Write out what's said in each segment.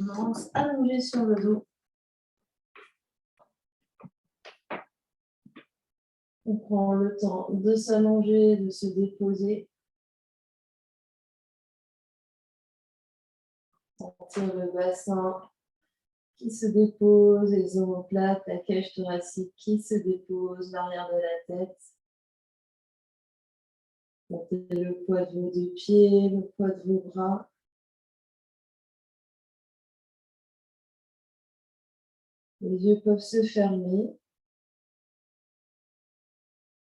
On se allonger sur le dos. On prend le temps de s'allonger, de se déposer. Sentir le bassin qui se dépose, les omoplates, la cage thoracique qui se dépose, l'arrière de la tête. Sentez le poids de vos deux pieds, le poids de vos bras. Les yeux peuvent se fermer.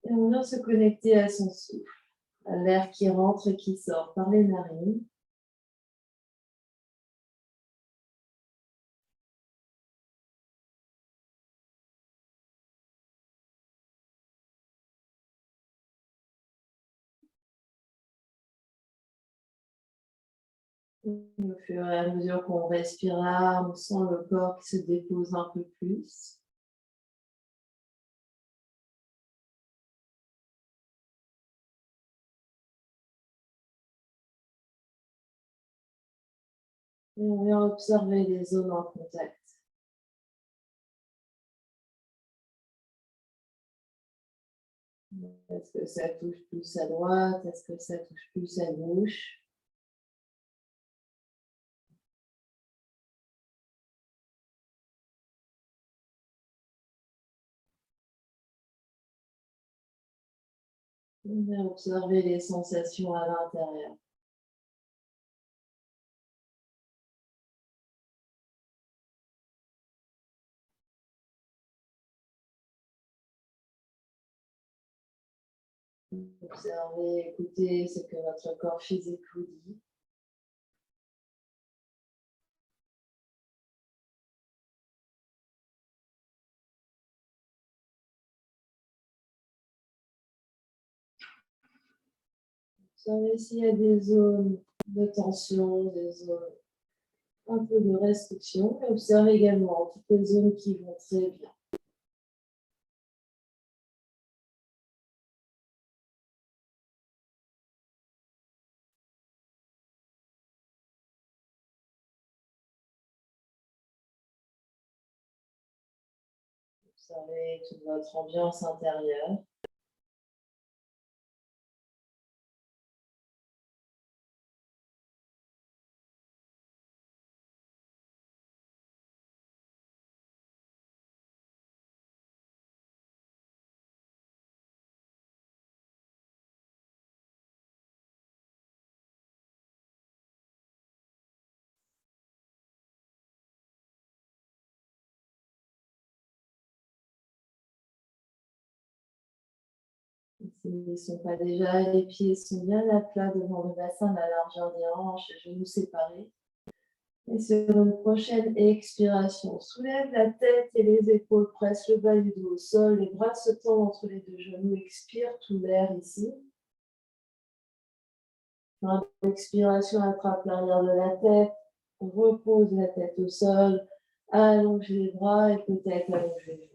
Et on vient se connecter à son souffle, à l'air qui rentre et qui sort par les narines. Au fur et à mesure qu'on respire, on sent le corps qui se dépose un peu plus. Et on vient observer les zones en contact. Est-ce que ça touche plus à droite? Est-ce que ça touche plus à gauche? On vient observer les sensations à l'intérieur. Observez, écoutez ce que votre corps physique vous dit. Observez s'il y a des zones de tension, des zones un peu de restriction. Et observez également toutes les zones qui vont très bien. Observez toute votre ambiance intérieure. S'ils ne sont pas déjà, les pieds sont bien à plat devant le bassin, la largeur des hanches, genoux séparés. Et sur une prochaine expiration, soulève la tête et les épaules, presse le bas du dos au sol, les bras se tendent entre les deux genoux, expire tout l'air ici. Fin d'expiration, attrape l'arrière de la tête, repose la tête au sol, allonge les bras et peut-être allonge les genoux.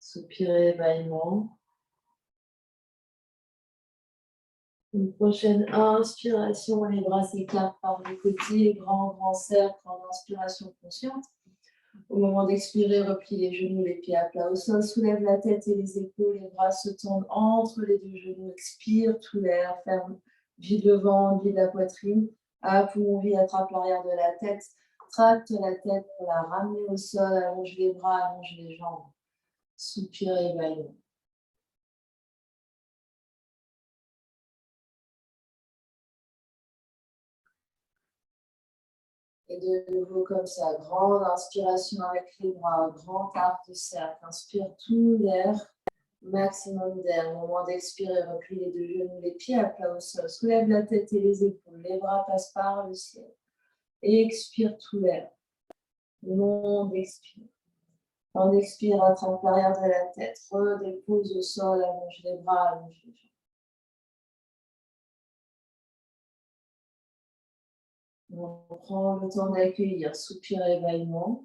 Soupirez, bâillement. Une prochaine inspiration, les bras s'écartent par les côtés, grand cercle en inspiration consciente. Au moment d'expirer, replie les genoux, les pieds à plat au sol, soulève la tête et les épaules, les bras se tendent entre les deux genoux, expire tout l'air, ferme, vide le ventre, vide la poitrine, à poumon vide, attrape l'arrière de la tête, tracte la tête pour la ramener au sol, allonge les bras, allonge les jambes, soupire et bâillement. Et de nouveau comme ça, grande inspiration avec les bras, grand arc de cercle, inspire tout l'air, maximum d'air. Au moment d'expirer, replie les deux genoux, les pieds à plat au sol, soulève la tête et les épaules, les bras passent par le ciel. Et expire tout l'air. Long expire. Quand on expire, attrape l'arrière de la tête, redépose au sol, allonge les bras, allonge les jambes. On prend le temps d'accueillir, soupir et bâillement.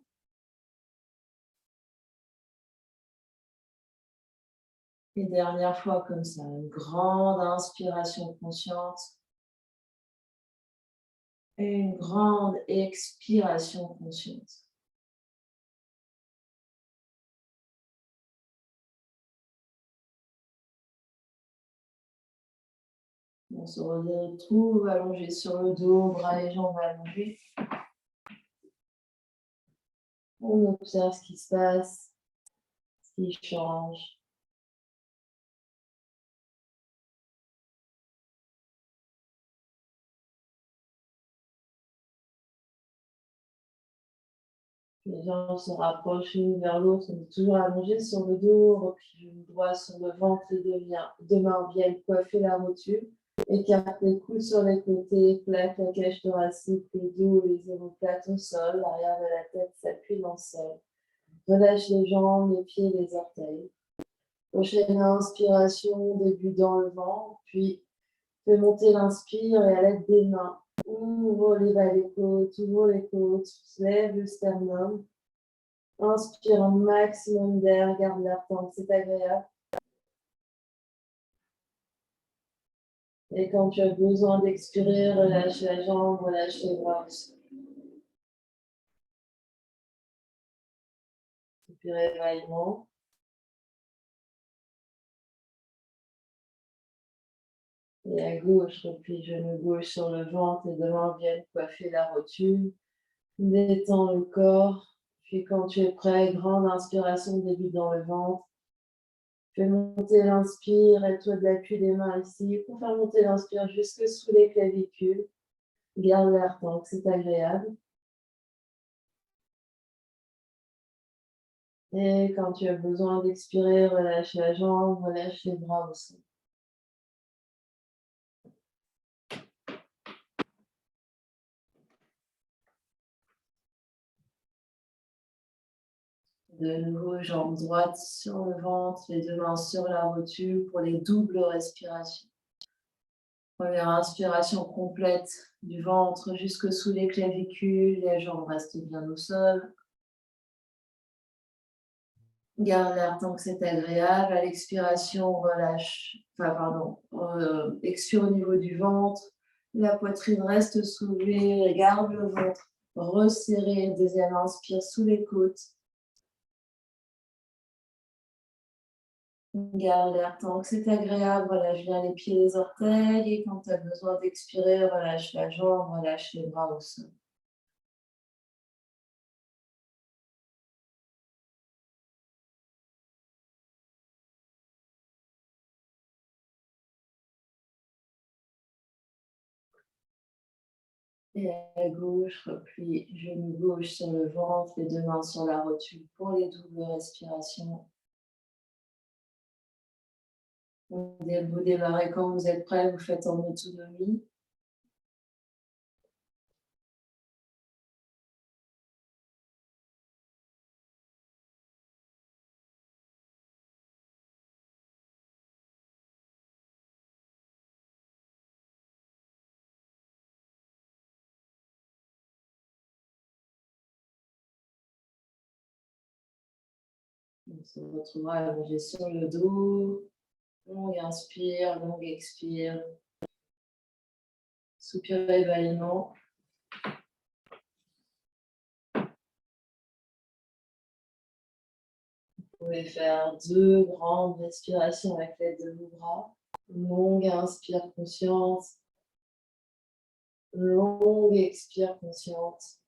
Et dernière fois comme ça, une grande inspiration consciente. Et une grande expiration consciente. On se retrouve allongé sur le dos, bras et jambes allongés. On observe ce qui se passe, ce qui change. Les jambes se rapprochent l'une vers l'autre, on est toujours allongé sur le dos, replie genou droit sur le ventre, les deux mains viennent coiffer la rotule. Écarte les coudes sur les côtés, plaque la cage thoracique, le dos et les omoplates au sol, l'arrière de la tête s'appuie dans le sol. Relâche les jambes, les pieds et les orteils. Prochaine inspiration, début dans le ventre, puis fais monter l'inspire et à l'aide des mains, ouvre les bas des côtes, ouvre les côtes, lève le sternum. Inspire un maximum d'air, garde l'air tant que c'est agréable. Et quand tu as besoin d'expirer, relâche la jambe, relâche les bras aussi. Puis évaillement. Et à gauche, replie genou gauche sur le ventre, les deux mains viennent coiffer la rotule. Détends le corps. Puis quand tu es prêt, grande inspiration, débute dans le ventre. Fais monter l'inspire, aide-toi de l'appui des mains ici. Pour faire monter l'inspire jusque sous les clavicules. Garde l'air tant que c'est agréable. Et quand tu as besoin d'expirer, relâche la jambe, relâche les bras aussi. De nouveau, jambe droite sur le ventre, les deux mains sur la rotule pour les doubles respirations. Première inspiration complète du ventre jusque sous les clavicules, les jambes restent bien au sol. Garde l'air tant que c'est agréable. À l'expiration, relâche, expire au niveau du ventre. La poitrine reste soulevée, garde le ventre resserré. Deuxième inspire sous les côtes. Garde l'air tant que c'est agréable, relâche bien les pieds et les orteils. Et quand tu as besoin d'expirer, relâche la jambe, relâche les bras au sol. Et à gauche, replie genou gauche sur le ventre, les deux mains sur la rotule pour les doubles respirations. Vous démarrez quand vous êtes prêt, vous faites en autonomie. On se retrouvera allongé sur le dos. Longue inspire, longue expire. Soupir évalement. Vous pouvez faire deux grandes respirations avec l'aide de vos bras. Longue inspire consciente. Longue expire consciente.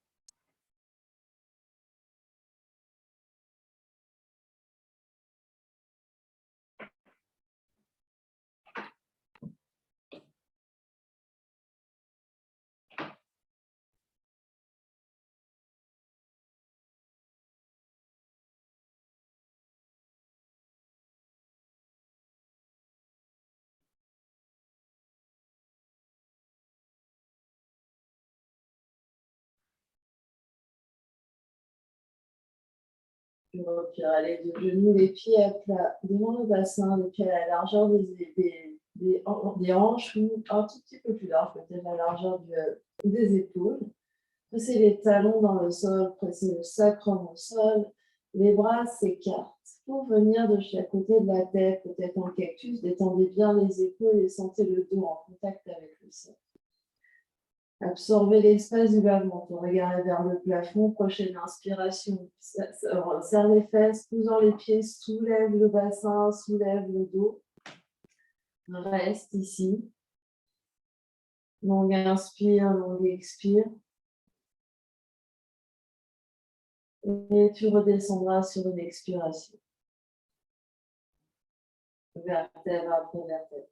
Puis repliera les deux genoux, les pieds à plat devant le bassin, les pieds à la largeur des hanches ou un tout petit peu plus large, peut-être la largeur des épaules. Pressez les talons dans le sol, pressez le sacrum au sol, les bras s'écartent pour venir de chaque côté de la tête, peut-être en cactus, détendez bien les épaules et sentez le dos en contact avec le sol. Absorbez l'espace du bas-ventre. Regardez vers le plafond. Prochaine inspiration. Serre les fesses, poussant les pieds, soulève le bassin, soulève le dos. Reste ici. Longue inspire, longue expire. Et tu redescendras sur une expiration. Vertèbre après vertèbre.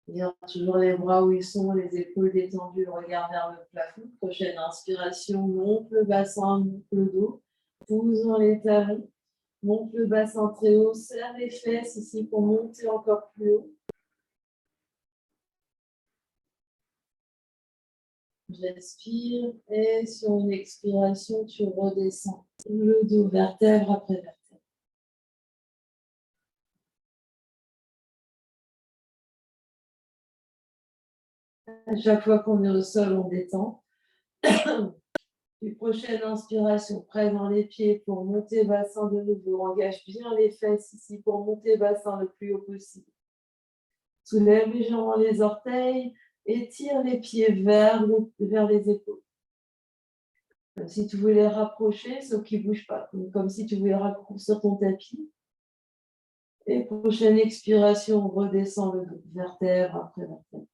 Garde toujours les bras où ils sont, les épaules détendues, le regard vers le plafond. Prochaine inspiration, monte le bassin, monte le dos. Poussons les talons. Monte le bassin très haut, serre les fesses ici pour monter encore plus haut. J'inspire et sur une expiration, tu redescends le dos vertèbre après vertèbre. À chaque fois qu'on est au sol, on détend. Puis prochaine inspiration, près dans les pieds pour monter bassin de nouveau. Engage bien les fesses ici pour monter bassin le plus haut possible. Soulève les jambes, les orteils, étire les pieds vers les épaules. Comme si tu voulais les rapprocher, sauf qu'ils ne bougent pas. Comme si tu voulais raccourcir ton tapis. Et prochaine expiration, redescend le dos, vertèbre après vertèbre.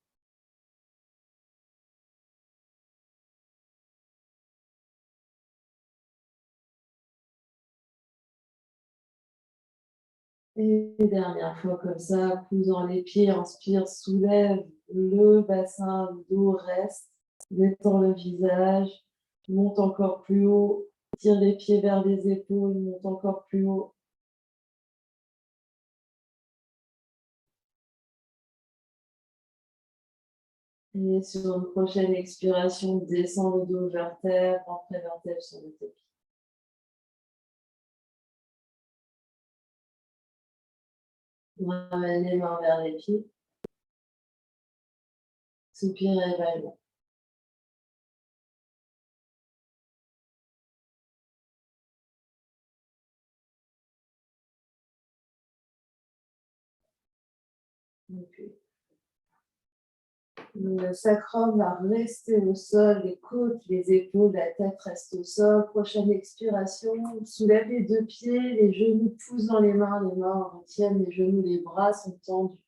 Et dernière fois comme ça, poussant les pieds, inspire, soulève le bassin, le dos reste, détend le visage, monte encore plus haut, tire les pieds vers les épaules, monte encore plus haut. Et sur une prochaine expiration, descend le dos vertèbre après vertèbre sur le tapis. Ramène les mains vers les pieds. Soupir et bâillement. Le sacrum va rester au sol, les côtes, les épaules, la tête reste au sol. Prochaine expiration, soulève les deux pieds, les genoux poussent dans les mains retiennent les genoux, les bras sont tendus.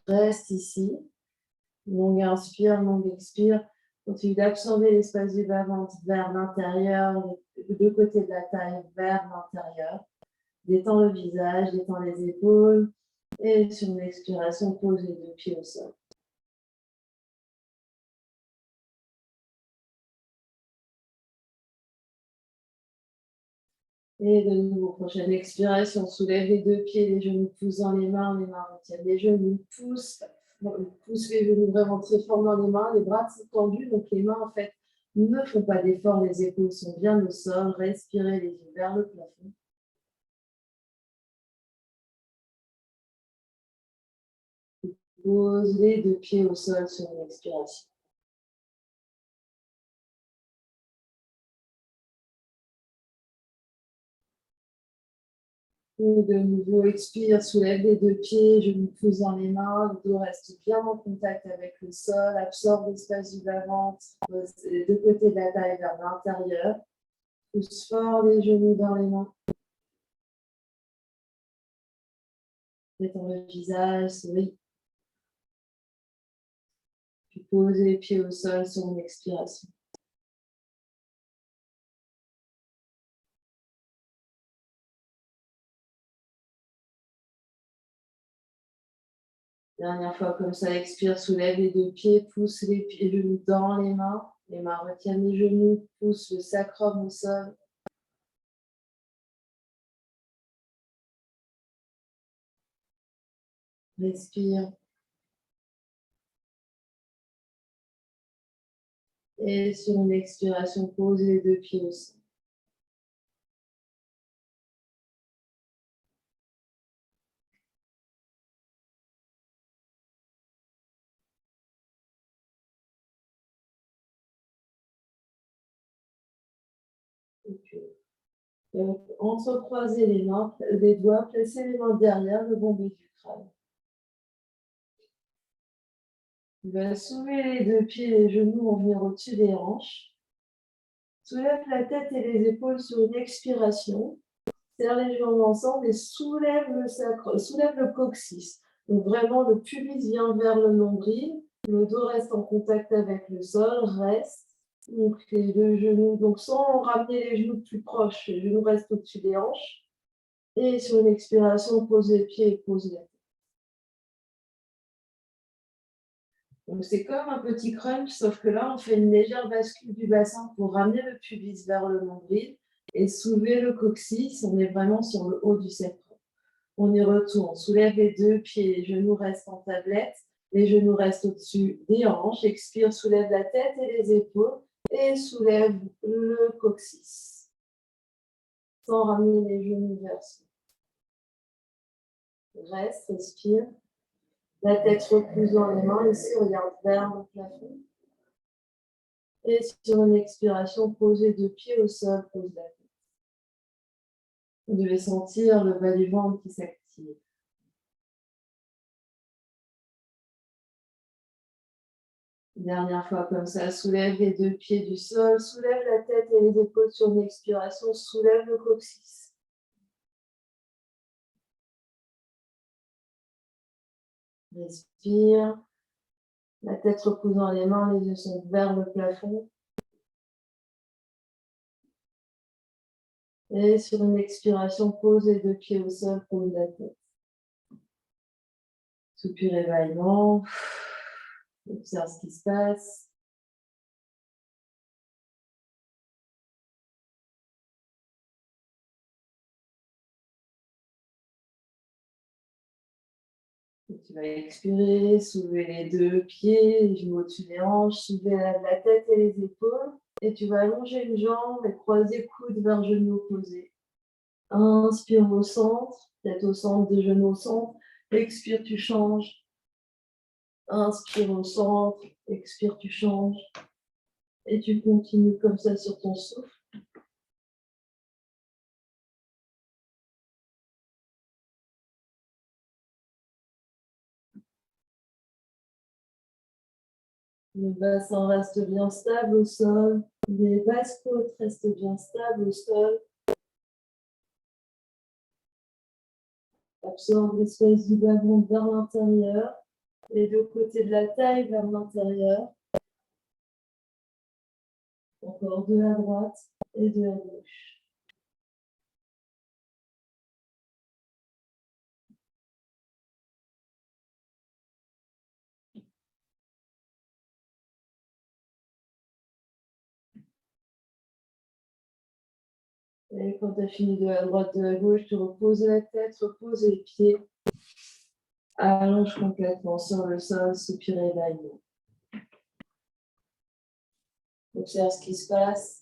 Reste ici. Longue inspire, longue expire. Continue d'absorber l'espace du bas-ventre vers l'intérieur, les deux côtés de la taille vers l'intérieur. Détends le visage, détends les épaules. Et sur une expiration, pose les deux pieds au sol. Et de nouveau, prochaine expiration, soulève les deux pieds, les genoux poussent dans les mains retiennent les genoux, pousse les genoux vraiment très fort dans les bras sont tendus, donc les mains en fait ne font pas d'effort, les épaules sont bien au sol, respirez les yeux vers le plafond. Pose les deux pieds au sol sur une expiration. Et de nouveau, expire, soulève les deux pieds, genoux poussent dans les mains, le dos reste bien en contact avec le sol, absorbe l'espace du bas-ventre, les deux côtés de la taille vers l'intérieur, pousse fort les genoux dans les mains. Détends le visage, souris. Puis pose les pieds au sol sur une expiration. Dernière fois comme ça, expire, soulève les deux pieds, pousse les genoux dans les mains retiennent les genoux, pousse le sacrum au sol. Respire. Et sur une expiration, pose les deux pieds au sol. Entrecroisez les mains, les doigts, placez les mains derrière le bombé du crâne. Tu vas soulever les deux pieds et les genoux vont venir au-dessus des hanches. Soulève la tête et les épaules sur une expiration. Serre les jambes ensemble et soulève le sacre, soulève le coccyx. Donc vraiment, le pubis vient vers le nombril. Le dos reste en contact avec le sol, reste. Donc les deux genoux, donc sans ramener les genoux plus proches, les genoux restent au-dessus des hanches. Et sur une expiration, pose les pieds et pose la tête. Donc c'est comme un petit crunch, sauf que là, on fait une légère bascule du bassin pour ramener le pubis vers le nombril et soulever le coccyx. On est vraiment sur le haut du sacrum. On y retourne. Soulève les deux pieds, les genoux restent en tablette, les genoux restent au-dessus des hanches. Expire, soulève la tête et les épaules et soulève le coccyx. Sans ramener les genoux vers soi. Reste, respire. La tête repousse dans les mains. Ici, regarde vers le plafond. Et sur une expiration, pose les deux pieds au sol, pose la tête. Vous devez sentir le bas du ventre qui s'active. Dernière fois comme ça, soulève les deux pieds du sol, soulève la tête et les épaules sur une expiration, soulève le coccyx. Respire. La tête repose dans les mains, les yeux sont vers le plafond. Et sur une expiration, pose les deux pieds au sol, pose la tête. Soupir évaillement. Observe ce qui se passe. Et tu vas expirer, soulever les deux pieds, les genoux au-dessus des hanches, soulever la tête et les épaules. Et tu vas allonger une jambe et croiser coude vers genou opposé. Inspire au centre, tête au centre, des genoux au centre. Expire, tu changes. Inspire au centre, expire, tu changes. Et tu continues comme ça sur ton souffle. Le bassin reste bien stable au sol. Les basses côtes restent bien stables au sol. Absorbe l'espace du bas-ventre vers l'intérieur. Les deux côtés de la taille vers l'intérieur. Encore deux à droite et deux à gauche. Et quand tu as fini de à droite, de à gauche, tu reposes la tête, repose les pieds. Allonge complètement sur le sol, soupir évaillement. Observe ce qui se passe.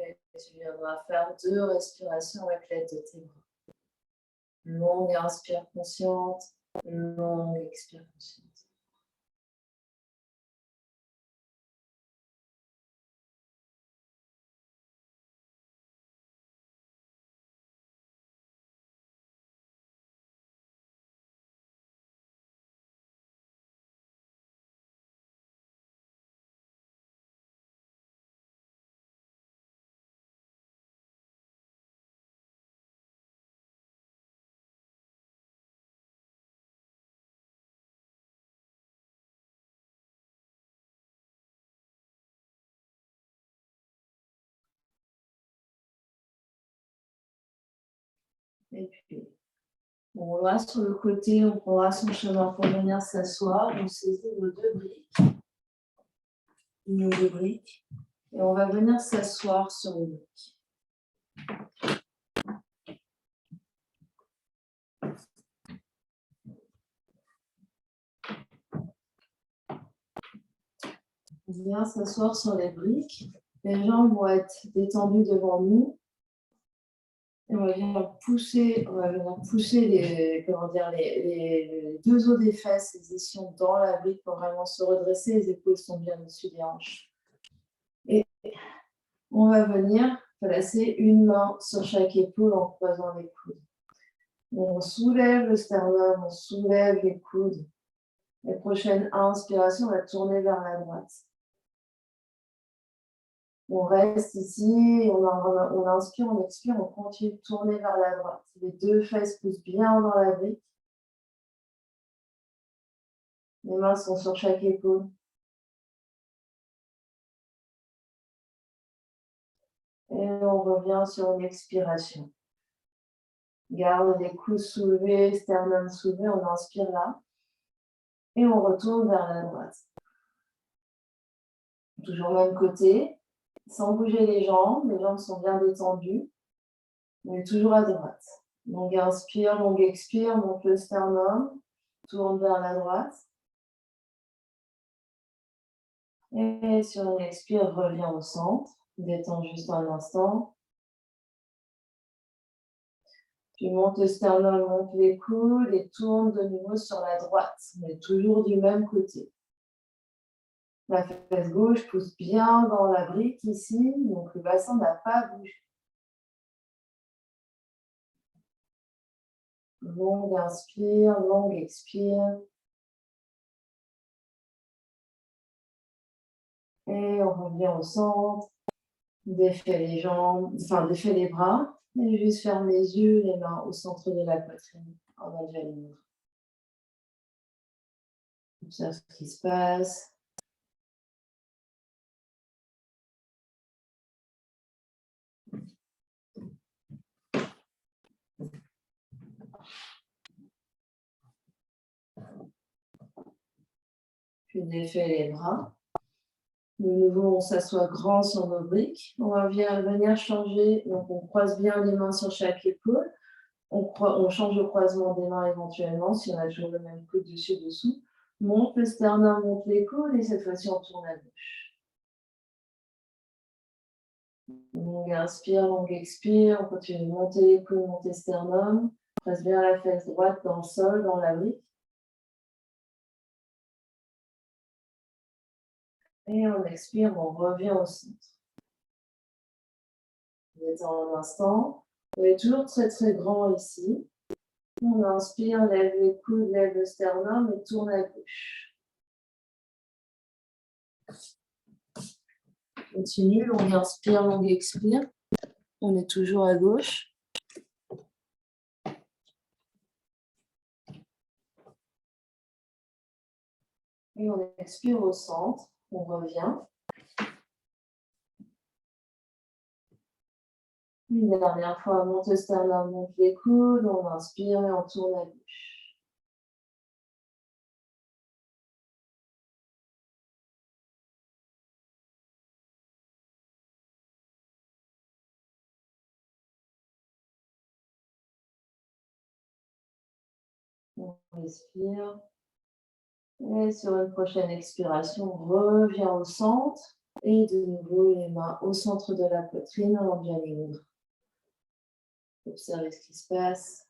Et tu viendras faire 2 respirations avec l'aide de tes bras. Longue inspire consciente, longue expire consciente. Et puis, on va sur le côté, on prendra son chemin pour venir s'asseoir. On saisit nos 2 briques. Nos 2 briques. Et on va venir s'asseoir sur les briques. On vient s'asseoir sur les briques. Les jambes vont être détendues devant nous. Et on va venir pousser les, comment dire, les deux os des fesses, les ischions dans la brique pour vraiment se redresser. Les épaules sont bien au-dessus des hanches. Et on va venir placer une main sur chaque épaule en croisant les coudes. On soulève le sternum, on soulève les coudes. La prochaine inspiration, on va tourner vers la droite. On reste ici, on inspire, on expire, on continue de tourner vers la droite. Les deux fesses poussent bien dans la brique. Les mains sont sur chaque épaule. Et on revient sur une expiration. Garde les coudes soulevés, sternum soulevé, on inspire là. Et on retourne vers la droite. Toujours même côté, sans bouger les jambes sont bien détendues. On est toujours à droite. Longue inspire, longue expire, monte le sternum, tourne vers la droite. Et sur une expire, reviens au centre. Détends juste un instant. Tu montes le sternum, monte les coudes et tourne de nouveau sur la droite. On est toujours du même côté. La fesse gauche pousse bien dans la brique ici, donc le bassin n'a pas bougé. Longue inspire, longue expire. Et on revient au centre. Défait les jambes, enfin défait les bras. Et juste ferme les yeux, les mains au centre de la poitrine. On a déjà les mains. Observe ce qui se passe. Puis défait les bras. De nouveau, on s'assoit grand sur nos briques. On va venir changer. Donc, on croise bien les mains sur chaque épaule. On change le croisement des mains éventuellement, si on a toujours le même coude dessus-dessous. Monte le sternum, monte les coudes, et cette fois-ci, on tourne à gauche. Longue inspire, longue expire. On continue de monter les coudes, monter le sternum. Presse bien la fesse droite dans le sol, dans la brique. Et on expire, on revient au centre. Détends un instant. On est toujours très très grand ici. On inspire, lève les coudes, lève le sternum et tourne à gauche. Continue, longue inspire, longue expire. On est toujours à gauche. Et on expire au centre. On revient. Une dernière fois, monte le sternum, monte les coudes. On inspire et on tourne à gauche. On respire. Et sur une prochaine expiration, on revient au centre. Et de nouveau, les mains au centre de la poitrine, en bien libre. Observez ce qui se passe.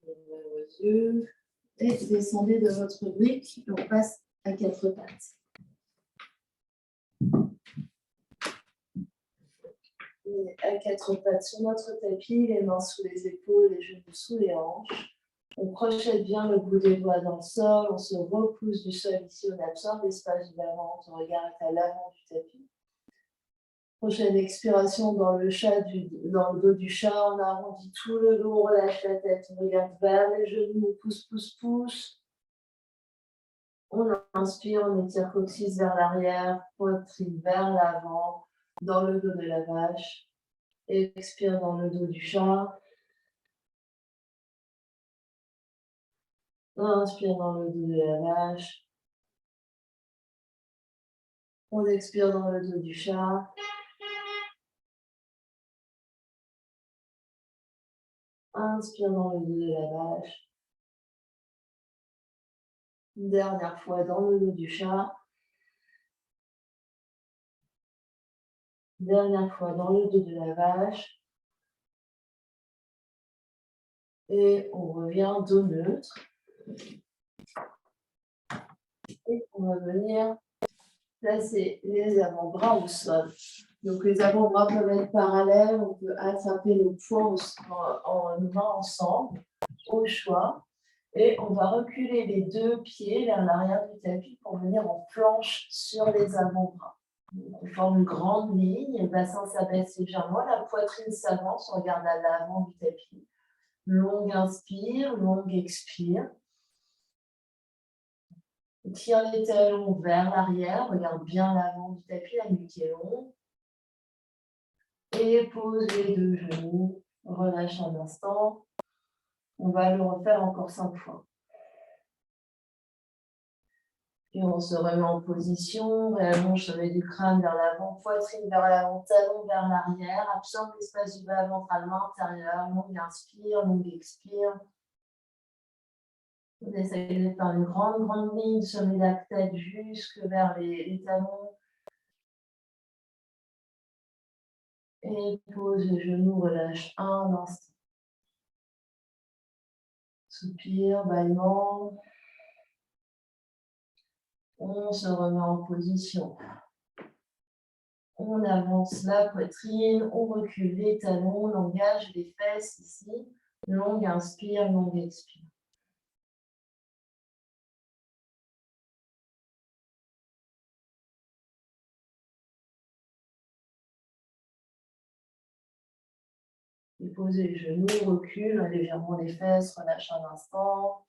Ouvrez vos yeux et descendez de votre brique. On passe à quatre pattes. Et à quatre pattes sur notre tapis, les mains sous les épaules, les genoux sous les hanches. On crochette bien le bout des doigts dans le sol. On se repousse du sol ici. On absorbe l'espace du ventre. On regarde à l'avant du tapis. Prochaine expiration dans le dos du chat, on arrondit tout le dos, on relâche la tête, on regarde vers les genoux, on pousse, pousse, pousse. On inspire, on étire coccyx vers l'arrière, poitrine vers l'avant, dans le dos de la vache. Expire dans le dos du chat. Inspire dans le dos de la vache. On expire dans le dos du chat. Inspire dans le dos de la vache. Une dernière fois dans le dos du chat. Dernière fois dans le dos de la vache. Et on revient dos neutre. Et on va venir placer les avant-bras au sol. Donc les avant-bras peuvent être parallèles, on peut attraper nos poings en main ensemble, au choix. Et on va reculer les deux pieds vers l'arrière du tapis pour venir en planche sur les avant-bras. On forme une grande ligne, le bassin s'abaisse légèrement, la poitrine s'avance, on regarde à l'avant du tapis. Longue inspire, longue expire. Tire les talons vers l'arrière, regarde bien l'avant du tapis, la nuque est longue. Et pose les deux genoux, relâche un instant. On va le refaire encore 5 fois. Et on se remet en position, réallonge le sommet du crâne vers l'avant, poitrine vers l'avant, talon vers l'arrière, absorbe l'espace du bas ventral, main intérieure, longue inspire, longue expire. On essaye de faire une grande ligne, sommet de la tête jusque vers les talons. Et pose les genoux, relâche un instant. Soupir, bâillement. On se remet en position. On avance la poitrine, on recule les talons, on engage les fesses ici. Longue inspire, longue expire. Et posez les genoux, recule légèrement les fesses, relâche un instant.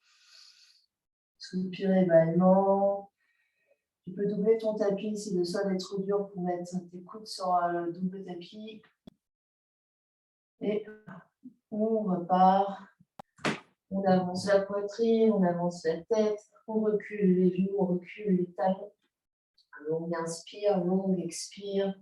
Soupir, bâillement. Tu peux doubler ton tapis si le sol est trop dur pour mettre tes coudes sur le double tapis. Et on repart. On avance la poitrine, on avance la tête, on recule les genoux, on recule les talons. Longue inspire, longue expire.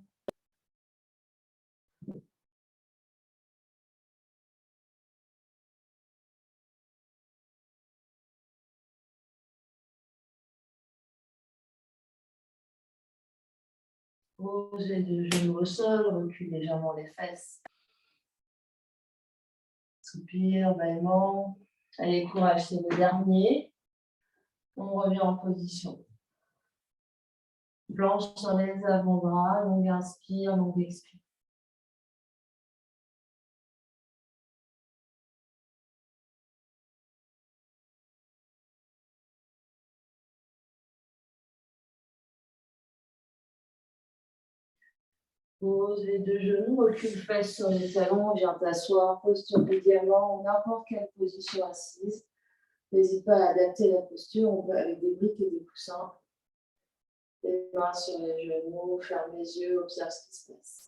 Pose les deux genoux au sol, recule légèrement les fesses. Soupir, bâillement. Allez, courage, c'est le dernier. On revient en position. Planche sur les avant-bras, longue inspire, longue expire. Pose les deux genoux, recule fesses sur les talons, viens t'asseoir, posture de diamant, ou n'importe quelle position assise. N'hésite pas à adapter la posture, on peut avec des briques et des coussins. Les mains sur les genoux, ferme les yeux, observe ce qui se passe.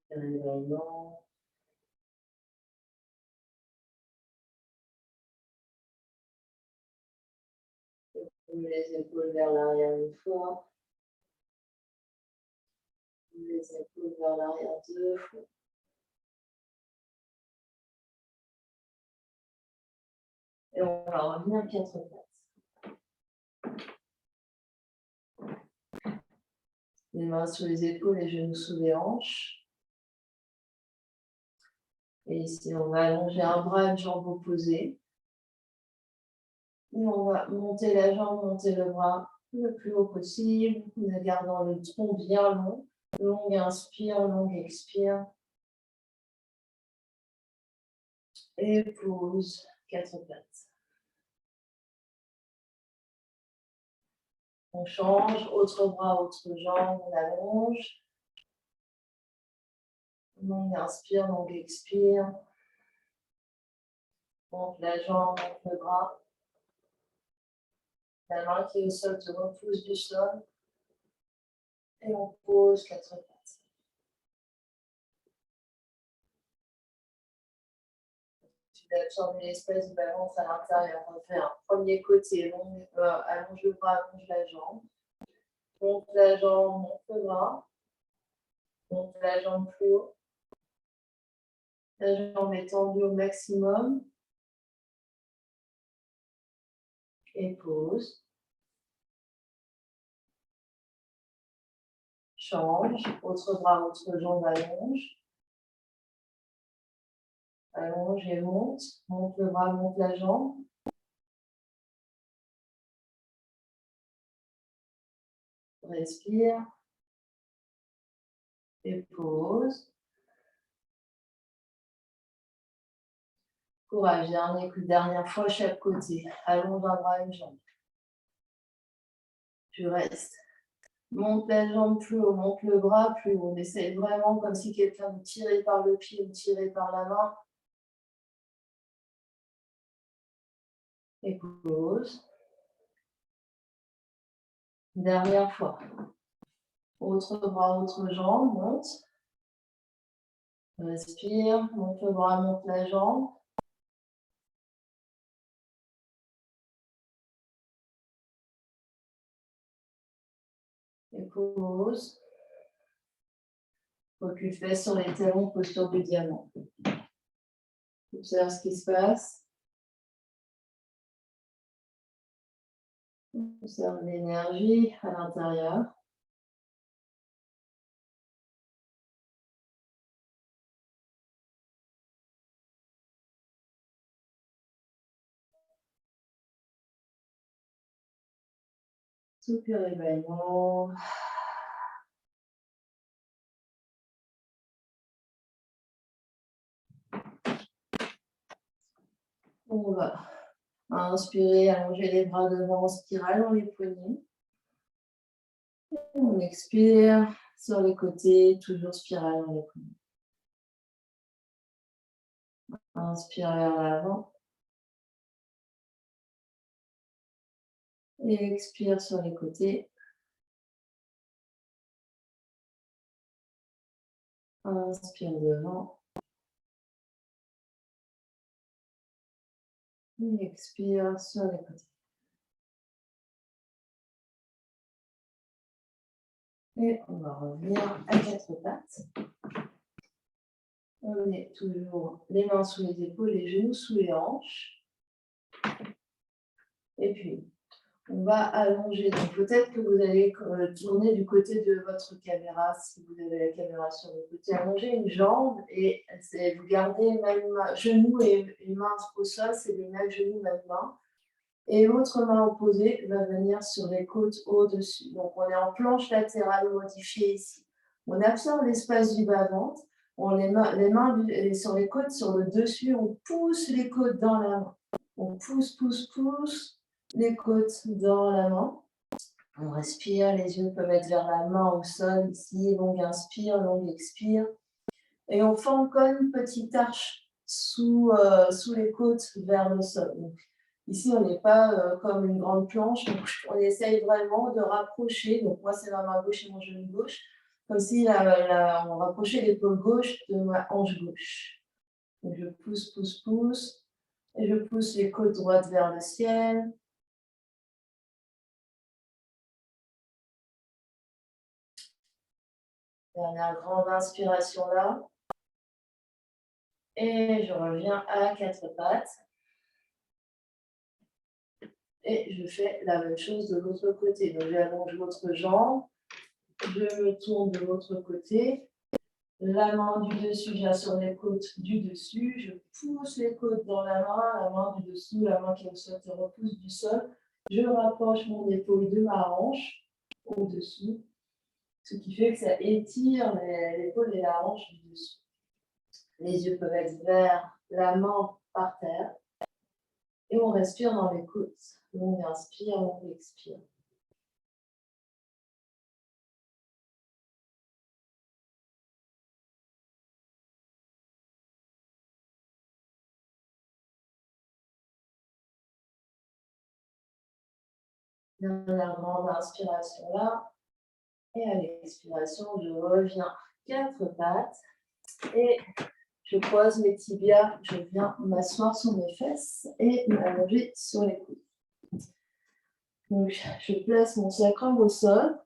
L'événement. Les épaules vers l'arrière une fois. Les épaules vers l'arrière deux fois. Et on va revenir 4 pattes. Les mains sous les épaules, les genoux sous les hanches. Et ici, on va allonger un bras, une jambe opposée. Et on va monter la jambe, monter le bras le plus haut possible, en gardant le tronc bien long. Longue inspire, longue expire. Et pose 4 pattes. On change, autre bras, autre jambe, on allonge. Longue inspire, longue expire. Monte la jambe, monte le bras. La main qui est au sol te repousse du sol. Et on pose 4 pattes. Tu vas absorber l'espace du ballon à l'intérieur. On fait un premier côté. Allonge le bras, allonge la jambe. Monte la jambe, monte le bras. Monte la jambe plus haut. La jambe est tendue au maximum. Et pose. Change. Autre bras, autre jambe, allonge. Allonge et monte. Monte le bras, monte la jambe. Respire. Et pose. Courage, dernière fois chaque côté. Allonge un bras, une jambe. Tu restes. Monte la jambe plus haut, monte le bras plus haut. On essaie vraiment comme si quelqu'un vous tirait par le pied ou tirait par la main. Et pose. Dernière fois. Autre bras, autre jambe, monte. Respire, monte le bras, monte la jambe. Et pose. Focus fesses sur les talons, posture du diamant. Observe ce qui se passe. Observe l'énergie à l'intérieur. Soupir et bâillement. On va inspirer, allonger les bras devant en spirale dans les poignets. On expire sur les côtés, toujours spirale dans les poignets. Inspire vers l'avant. Et expire sur les côtés. Inspire devant. Et expire sur les côtés. Et on va revenir à 4 pattes. On est toujours les mains sous les épaules, les genoux sous les hanches. Et puis, on va allonger. Donc, peut-être que vous allez tourner du côté de votre caméra, si vous avez la caméra sur le côté. Allonger une jambe et vous gardez même genou et une main au sol, c'est le même genou, même main. Et l'autre main opposée va venir sur les côtes au-dessus. Donc, on est en planche latérale modifiée ici. On absorbe l'espace du bas-ventre. Les mains sur les côtes, sur le dessus, on pousse les côtes dans la main. On pousse, pousse, pousse les côtes dans la main. On respire, les yeux peuvent être vers la main au sol ici. Longue inspire, longue expire. Et on forme comme une petite arche sous les côtes vers le sol. Donc, ici, on n'est pas comme une grande planche, donc on essaye vraiment de rapprocher. Donc, moi, c'est ma main gauche et mon genou gauche, comme si on rapprochait l'épaule gauche de ma hanche gauche. Donc, je pousse, pousse, pousse, et je pousse les côtes droites vers le ciel. Dernière grande inspiration là. Et je reviens à 4 pattes. Et je fais la même chose de l'autre côté. Donc, j'allonge l'autre jambe. Je me tourne de l'autre côté. La main du dessus vient sur les côtes du dessus. Je pousse les côtes dans la main du dessous, la main qui est au sol se repousse du sol. Je rapproche mon épaule de ma hanche au-dessous, ce qui fait que ça étire l'épaule et la hanche du dessus. Les yeux peuvent être vers la main par terre. Et on respire dans les côtes. On inspire, on expire. Dernière grande inspiration là. Et à l'expiration, je reviens 4 pattes. Et je croise mes tibias. Je viens m'asseoir sur mes fesses et m'allonger sur les coudes. Donc, je place mon sacrum au sol.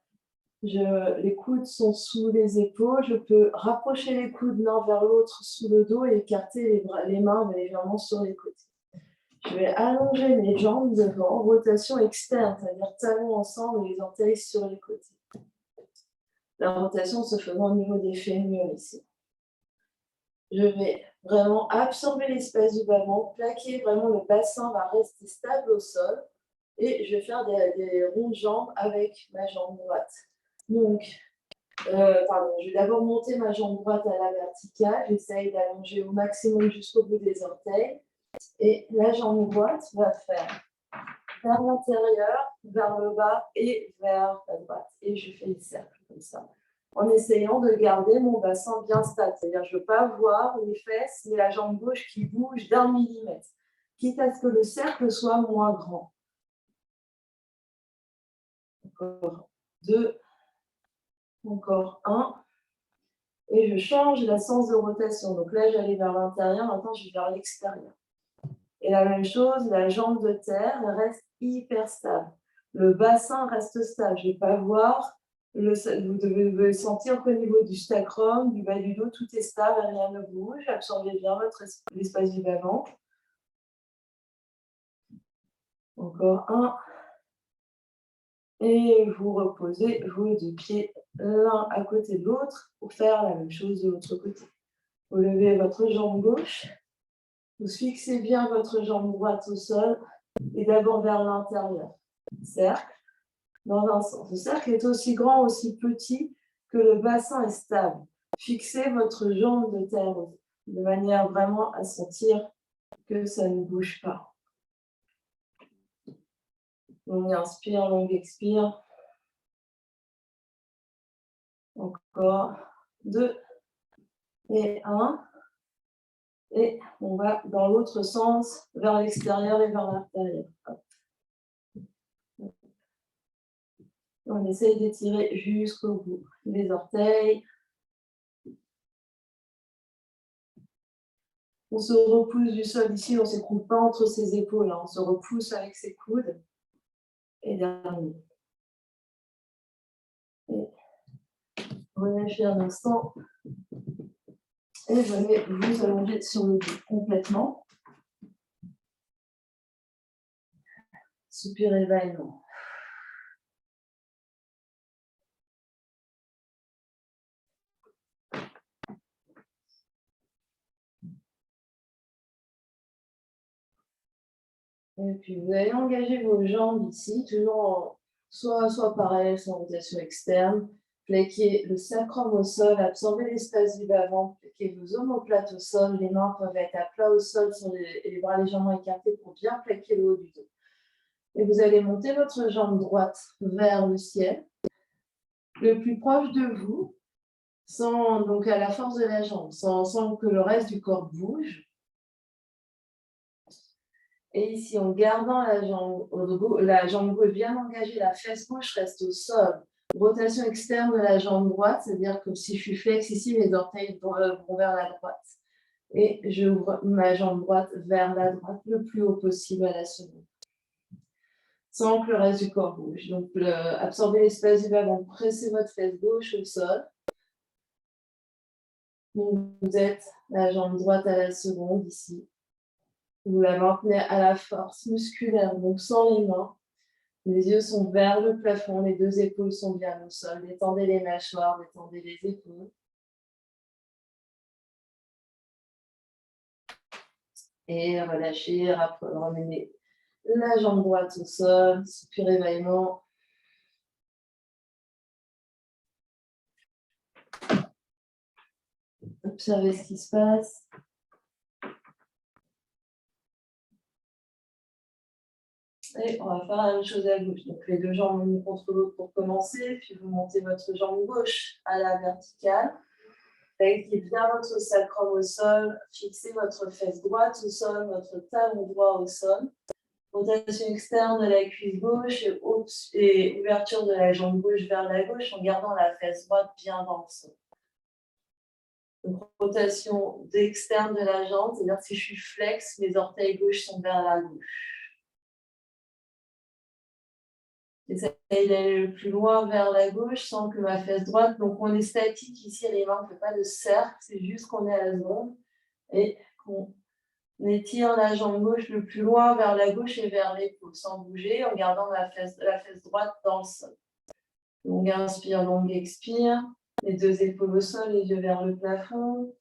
Les coudes sont sous les épaules. Je peux rapprocher les coudes l'un vers l'autre sous le dos et écarter les mains légèrement sur les côtés. Je vais allonger mes jambes devant, rotation externe, c'est-à-dire talons ensemble et les orteils sur les côtés. La rotation se faisant au niveau des fémurs ici. Je vais vraiment absorber l'espace du bas-ventre, plaquer vraiment le bassin va rester stable au sol et je vais faire des ronds de jambes avec ma jambe droite. Donc, je vais d'abord monter ma jambe droite à la verticale, j'essaye d'allonger au maximum jusqu'au bout des orteils et la jambe droite va faire vers l'intérieur, vers le bas et vers la droite. Et je fais le cercle comme ça, en essayant de garder mon bassin bien stable. C'est-à-dire je ne veux pas voir les fesses et la jambe gauche qui bouge d'1 millimètre, quitte à ce que le cercle soit moins grand. Encore 2, encore 1. Et je change la sens de rotation. Donc là, j'allais vers l'intérieur, maintenant je vais vers l'extérieur. Et la même chose, la jambe de terre reste hyper stable. Le bassin reste stable. Je ne vais pas voir, vous devez sentir qu'au niveau du sacrum, du bas du dos, tout est stable, rien ne bouge. Absorbez bien l'espace du bas-ventre. Encore 1. Et vous reposez vos 2 pieds l'un à côté de l'autre pour faire la même chose de l'autre côté. Vous levez votre jambe gauche. Vous fixez bien votre jambe droite au sol et d'abord vers l'intérieur. Cercle dans un sens. Le cercle est aussi grand, aussi petit que le bassin est stable. Fixez votre jambe de terre de manière vraiment à sentir que ça ne bouge pas. Longue inspire, longue expire. Encore 2 et 1. Et on va dans l'autre sens, vers l'extérieur et vers l'intérieur. On essaye d'étirer jusqu'au bout les orteils. On se repousse du sol ici, on ne s'écroule pas entre ses épaules, on se repousse avec ses coudes. Et dernier. Et relâchez un instant. Et venez vous allonger sur le dos complètement. Soupir et bâillement. Et puis vous allez engager vos jambes ici, toujours soit pareil, sans rotation externe. Plaquez le sacrum au sol, absorbez l'espace du bas-ventre, plaquez vos omoplates au sol, les mains peuvent être à plat au sol et les bras légèrement écartés pour bien plaquer le haut du dos. Et vous allez monter votre jambe droite vers le ciel, le plus proche de vous, donc à la force de la jambe, sans que le reste du corps bouge. Et ici, en gardant la jambe gauche bien engagée, la fesse gauche reste au sol. Rotation externe de la jambe droite, c'est-à-dire que si je suis flex ici, mes orteils vont vers la droite. Et j'ouvre ma jambe droite vers la droite le plus haut possible à la seconde. Sans que le reste du corps bouge. Donc, absorbez l'espace du bas-ventre, pressez votre fesse gauche au sol. Donc, vous êtes la jambe droite à la seconde ici. Vous la maintenez à la force musculaire, donc sans les mains. Les yeux sont vers le plafond, les 2 épaules sont bien au sol. Détendez les mâchoires, détendez les épaules. Et relâchez, ramenez la jambe droite au sol, soupir évaillement. Observez ce qui se passe. Et on va faire la même chose à gauche. Donc les 2 jambes l'une contre l'autre pour commencer, puis vous montez votre jambe gauche à la verticale. Plaquez bien votre sacrum au sol, fixez votre fesse droite au sol, votre talon droit au sol. Rotation externe de la cuisse gauche et ouverture de la jambe gauche vers la gauche en gardant la fesse droite bien dans le sol. Donc, rotation externe de la jambe, c'est-à-dire que si je suis flex, mes orteils gauches sont vers la gauche. J'essaie d'aller le plus loin vers la gauche sans que ma fesse droite. Donc, on est statique ici, les mains, on ne fait pas de cercle, c'est juste qu'on est à la zone et qu'on étire la jambe gauche le plus loin vers la gauche et vers l'épaule, sans bouger, en gardant la fesse droite dans le sol. Longue inspire, longue expire. Les deux épaules au sol, les yeux vers le plafond.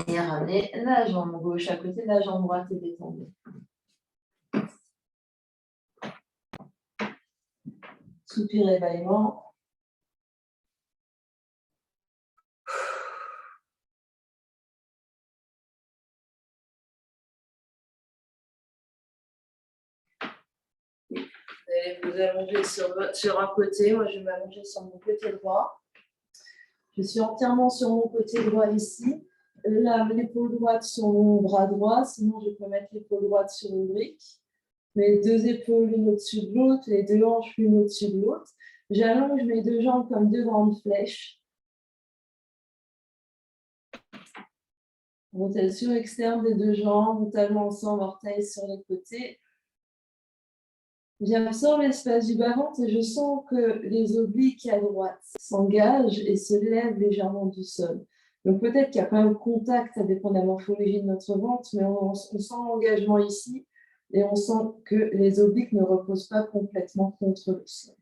Et ramener la jambe gauche à côté de la jambe droite et détendue. Soupir et bâillement. Vous allez vous allonger sur un côté. Moi, je vais m'allonger sur mon côté droit. Je suis entièrement sur mon côté droit ici. Là, l'épaule droite sur mon bras droit. Sinon, je peux mettre l'épaule droite sur une brique. Mes deux épaules l'une au-dessus de l'autre, les deux hanches l'une au-dessus de l'autre. J'allonge mes deux jambes comme deux grandes flèches. Rotation externe des deux jambes, rotalement ensemble, orteils sur les côtés. J'absorbe l'espace du bas-ventre et je sens que les obliques à droite s'engagent et se lèvent légèrement du sol. Donc peut-être qu'il y a quand même contact, ça dépend de la morphologie de notre ventre, mais on sent l'engagement ici et on sent que les obliques ne reposent pas complètement contre le sol.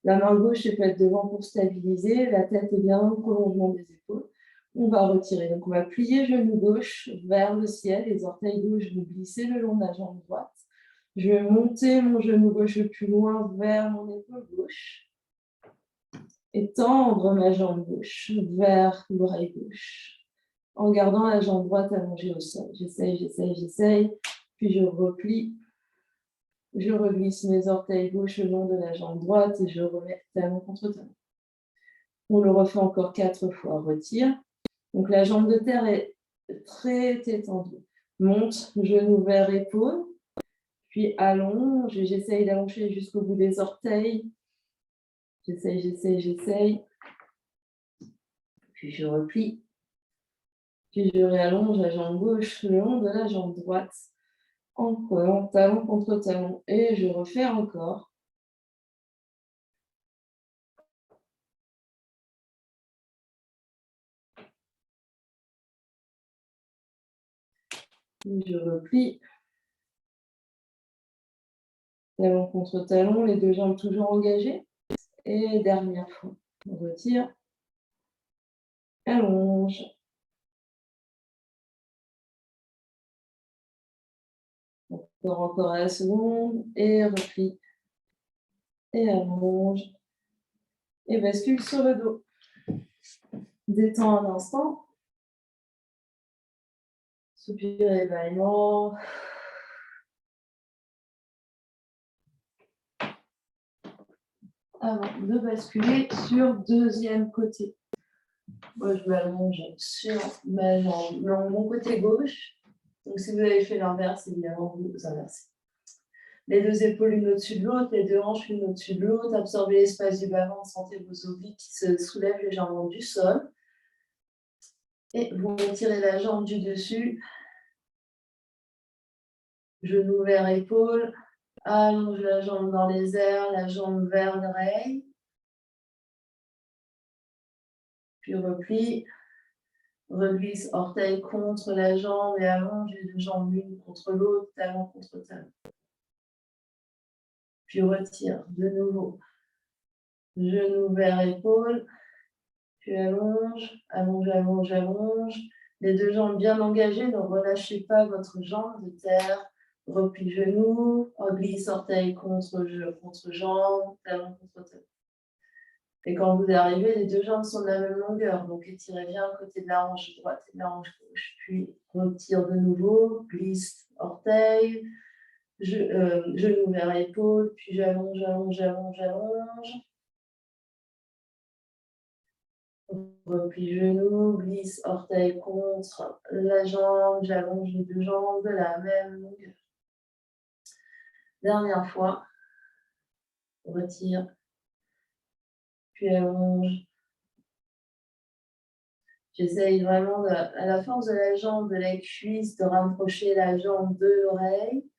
La main gauche peut être devant pour stabiliser, la tête est bien dans le prolongement des épaules. On va retirer, donc on va plier genou gauche vers le ciel, les orteils gauches vont glisser le long de la jambe droite. Je vais monter mon genou gauche le plus loin vers mon épaule gauche et tendre ma jambe gauche vers l'oreille gauche en gardant la jambe droite allongée au sol. J'essaye, puis je replie. Je reglisse mes orteils gauche le long de la jambe droite et je remets talon contre talon. On le refait encore 4 fois. Retire. Donc la jambe de terre est très étendue. Monte, genou vers épaule. Puis allonge, j'essaye d'allonger jusqu'au bout des orteils. J'essaye. Puis je replie. Puis je réallonge la jambe gauche le long de la jambe droite. En collant talon contre talon. Et je refais encore. Puis je replie. Talon contre talon, les deux jambes toujours engagées. Et dernière fois, on retire, allonge. Encore à la seconde, et replie. Et allonge. Et bascule sur le dos. Détends un instant. Soupir et bâillement. Avant de basculer sur deuxième côté. Moi, je m'allonge sur ma jambe, mon côté gauche. Donc, si vous avez fait l'inverse, évidemment, vous inversez. Les deux épaules l'une au-dessus de l'autre, les deux hanches l'une au-dessus de l'autre. Absorbez l'espace du bas-ventre, sentez vos obliques qui se soulèvent légèrement du sol. Et vous retirez la jambe du dessus. Genou vers épaule. Allonge la jambe dans les airs, la jambe vers l'oreille. Puis replie. Reglisse orteil contre la jambe et allonge les deux jambes l'une contre l'autre, talon contre talon. Puis retire de nouveau. Genou vers épaule. Puis allonge. Les deux jambes bien engagées, ne relâchez pas votre jambe de terre. Replie genou, glisse orteil contre jambe, talon contre talon. Et quand vous arrivez, les deux jambes sont de la même longueur, donc étirez bien le côté de la hanche droite et de la hanche gauche. Puis retire de nouveau, glisse orteil, genou vers épaule, puis j'allonge. Replie genou, glisse orteil contre la jambe, j'allonge les deux jambes de la même longueur. Dernière fois. Retire. Puis allonge. J'essaye vraiment, à la force de la jambe, de la cuisse, de rapprocher la jambe de l'oreille.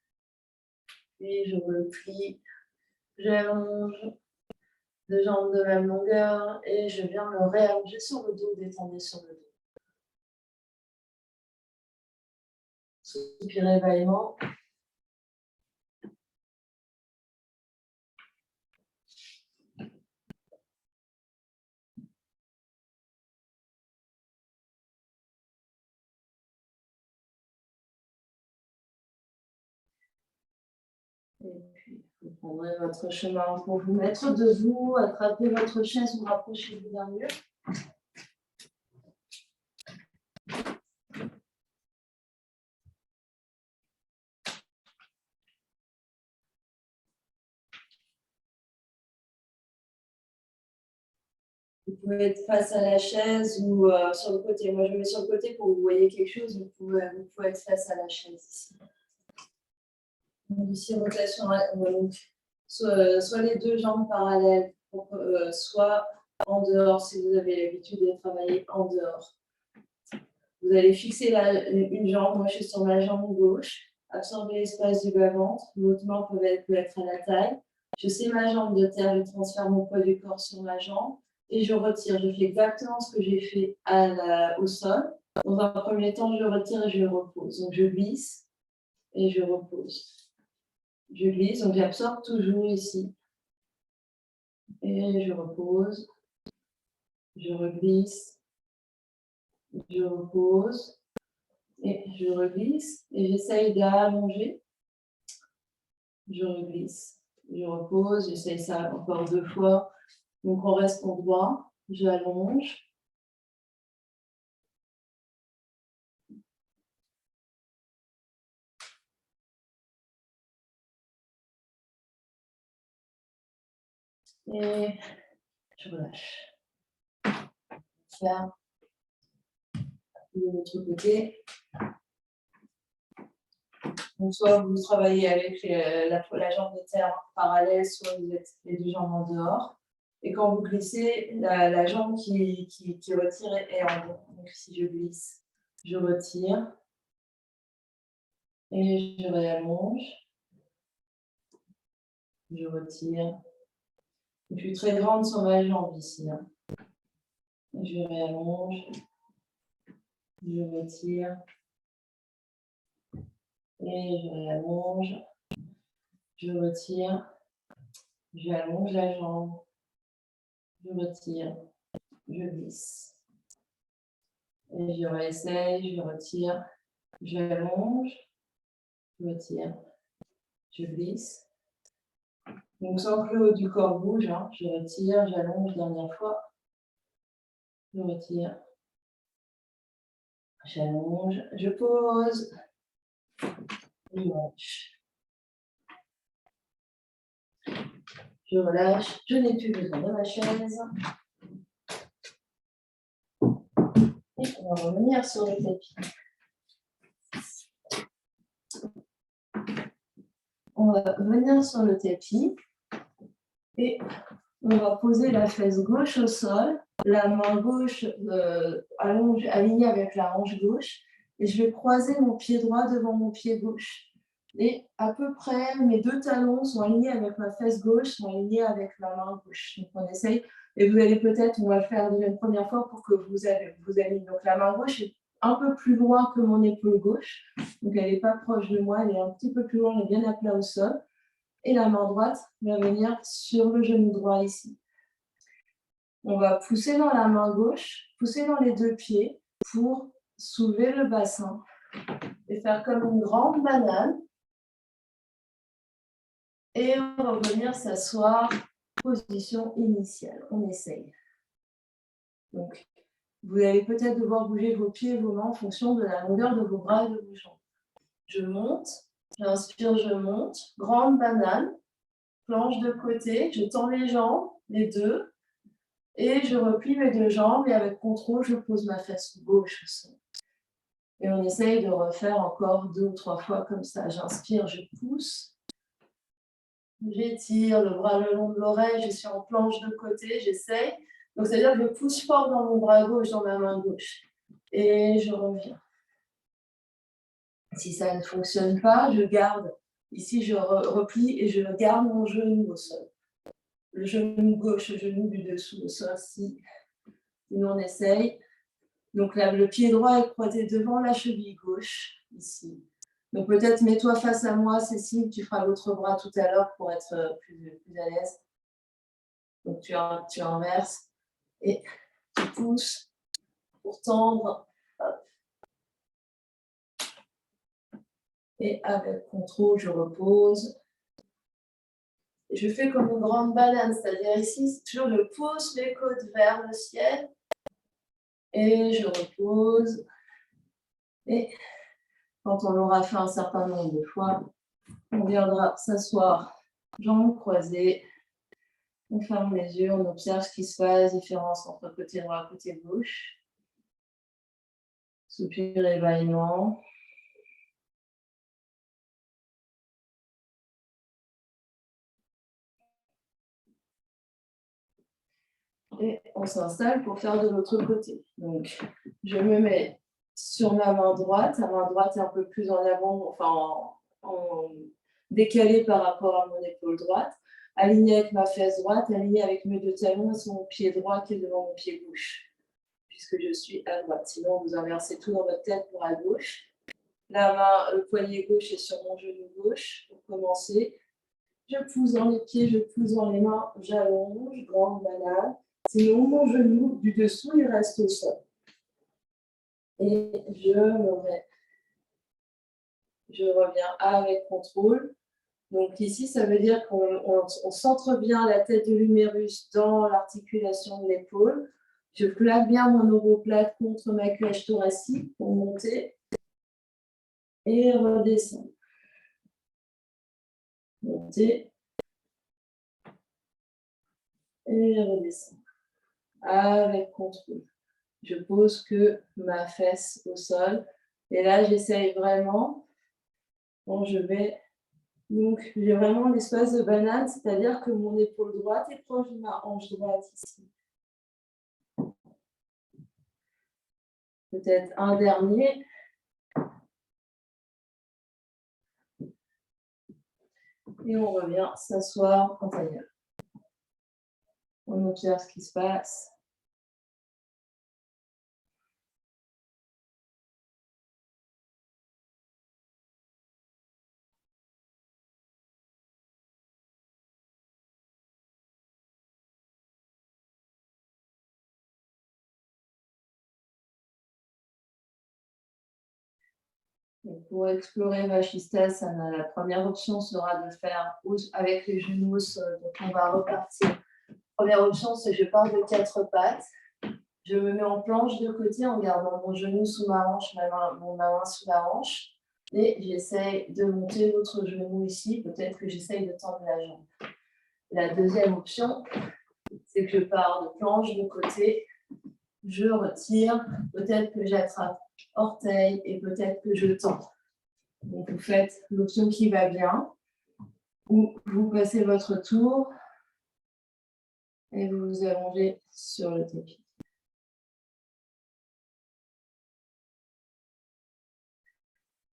Puis je replie. J'allonge. Deux jambes de même longueur. Et je viens me réallonger sur le dos, détendez sur le dos. Soupirez vaillamment. Et puis, vous prendrez votre chemin pour vous mettre debout, attrapez votre chaise ou rapprochez-vous d'un mur. Vous pouvez être face à la chaise ou sur le côté. Moi, je me mets sur le côté pour que vous voyez quelque chose. Vous pouvez être face à la chaise ici. Donc, ici, rotation, donc, soit les deux jambes parallèles, soit en dehors, si vous avez l'habitude de travailler en dehors. Vous allez fixer une jambe. Moi, je suis sur ma jambe gauche. Absorbez l'espace du bas-ventre. L'autre main peut être à la taille. Je sais ma jambe de terre. Je transfère mon poids du corps sur ma jambe. Et je retire. Je fais exactement ce que j'ai fait au sol. Dans un premier temps, je retire et je repose. Donc, je glisse et je repose. Je glisse, donc j'absorbe toujours ici. Et je repose. Je reglisse. Je repose. Et je reglisse. Et j'essaye d'allonger. Je reglisse. Je repose. J'essaye ça encore 2 fois. Donc, on reste en droit. J'allonge. Et je relâche. Faire de l'autre côté. Donc, soit vous travaillez avec la jambe de terre parallèle, soit vous êtes les deux jambes en dehors. Et quand vous glissez, la jambe qui retire est en dehors. Donc, si je glisse, je retire. Et je réallonge. Je retire. Je suis très grande sur ma jambe ici. Hein. Je réallonge. Je retire. Et je réallonge. Je retire. J'allonge la jambe. Je retire. Je glisse. Et je réessaye. Je retire. J'allonge. Je retire. Je glisse. Donc sans que le haut du corps bouge, hein, je retire, j'allonge, dernière fois. Je retire. J'allonge. Je pose. Je relâche. Je relâche. Je n'ai plus besoin de ma chaise. Et on va revenir sur le tapis. On va venir sur le tapis et on va poser la fesse gauche au sol, la main gauche alignée avec la hanche gauche et je vais croiser mon pied droit devant mon pied gauche. Et à peu près, mes deux talons sont alignés avec ma fesse gauche, sont alignés avec ma main gauche. Donc on essaye, et vous allez peut-être, on va le faire une première fois pour que vous alignez. Donc la main gauche est un peu plus loin que mon épaule gauche, donc elle n'est pas proche de moi, elle est un petit peu plus loin, elle est bien à plat au sol. Et la main droite va venir sur le genou droit ici. On va pousser dans la main gauche, pousser dans les deux pieds pour soulever le bassin et faire comme une grande banane. Et on va venir s'asseoir, position initiale. On essaye. Donc, vous allez peut-être devoir bouger vos pieds et vos mains en fonction de la longueur de vos bras et de vos jambes. Je monte, j'inspire, je monte. Grande banane, planche de côté, je tends les jambes, les deux, et je replie mes deux jambes et avec contrôle, je pose ma fesse gauche au sol. Et on essaye de refaire encore 2 ou 3 fois comme ça. J'inspire, je pousse. J'étire le bras le long de l'oreille, je suis en planche de côté, j'essaye. Donc, c'est-à-dire que je pousse fort dans mon bras gauche, dans ma main gauche. Et je reviens. Si ça ne fonctionne pas, je garde. Ici, je replie et je garde mon genou au sol. Le genou gauche, le genou du dessous au sol. Sinon, on essaye. Donc là, le pied droit est croisé devant la cheville gauche, ici. Donc peut-être mets-toi face à moi, Cécile, tu feras l'autre bras tout à l'heure pour être plus à l'aise. Donc tu inverses et tu pousses pour tendre. Hop. Et avec contrôle, je repose. Et je fais comme une grande banane, c'est-à-dire ici, toujours je pousse les côtes vers le ciel. Et je repose. Et quand on l'aura fait un certain nombre de fois, on viendra s'asseoir, jambes croisées. On ferme les yeux, on observe ce qui se passe, différence entre côté droit et côté gauche. Soupir et bâillement. Et on s'installe pour faire de l'autre côté. Donc, je me mets sur ma main droite. La main droite est un peu plus en avant, enfin en décalée par rapport à mon épaule droite. Alignée avec ma fesse droite, alignée avec mes deux talons et sur mon pied droit qui est devant mon pied gauche, puisque je suis à droite. Sinon, vous inversez tout dans votre tête pour à gauche. La main, le poignet gauche est sur mon genou gauche pour commencer. Je pousse dans les pieds, je pousse dans les mains, j'allonge, grande banane. Sinon, mon genou du dessous, il reste au sol. Et je me mets. Je reviens avec contrôle. Donc ici, ça veut dire qu'on centre bien la tête de l'humérus dans l'articulation de l'épaule. Je plaque bien mon omoplate contre ma cage thoracique pour monter et redescendre. Monter et redescendre. Avec contrôle. Je pose que ma fesse au sol. Et là, j'essaye vraiment. Bon, je vais. Donc, j'ai vraiment l'espace de banane, c'est-à-dire que mon épaule droite est proche de ma hanche droite ici. Peut-être un dernier. Et on revient s'asseoir en tailleur. On observe ce qui se passe. Donc, pour explorer Vachisthasana, la première option sera de faire avec les genoux au sol. Donc, on va repartir. Première option, c'est que je pars de 4 pattes. Je me mets en planche de côté en gardant mon genou sous ma hanche, ma main sous la hanche. Et j'essaye de monter l'autre genou ici. Peut-être que j'essaye de tendre la jambe. La deuxième option, c'est que je pars de planche de côté. Je retire. Peut-être que j'attrape orteil et peut-être que je tends. Donc, vous faites l'option qui va bien. Ou vous passez votre tour et vous vous allongez sur le tapis.